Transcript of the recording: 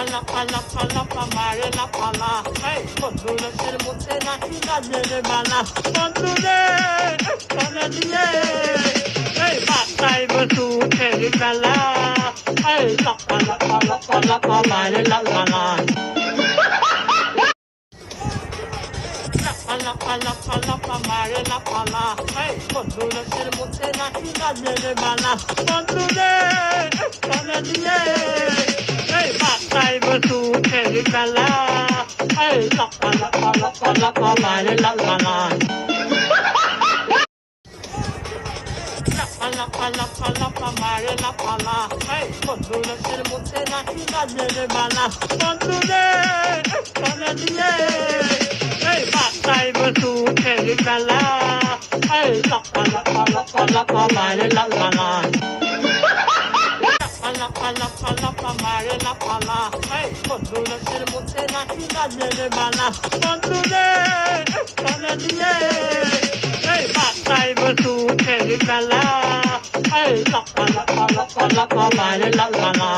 পালা পালা পালা পামারে না পালা এই বন্ধুদের মধ্যে নাকি গাজের মালা বন্ধুরে কানে দিয়ে এই বাসায় বসু ছেড়ে বেলা এই পালা পালা পালা পামারে না পালা পালা পালা পালা পামারে না পালা এই বন্ধুদের মধ্যে নাকি গাজের মালা বন্ধুরে কানে দিয়ে এই বাসায় বসু ছেড়ে বেলা এই পালা পালা পালা পামারে না পালা পালা পালা পালা পামারে না পালা এই বন্ধুদের মধ্যে নাকি গাজের মালা বন্ধুরে কানে দিয়ে এই বাসায় বসু ছেড়ে বেলা এই পালা পালা পালা পামারে না পালা পালা পালা পালা পামারে না পালা এই বন্ধুদের মধ্যে নাকি গাজের মালা বন্ধুরে কানে দিয়ে এই বাসায় বসু ছেড়ে বেলা এই পালা পালা পালা পামারে না পালা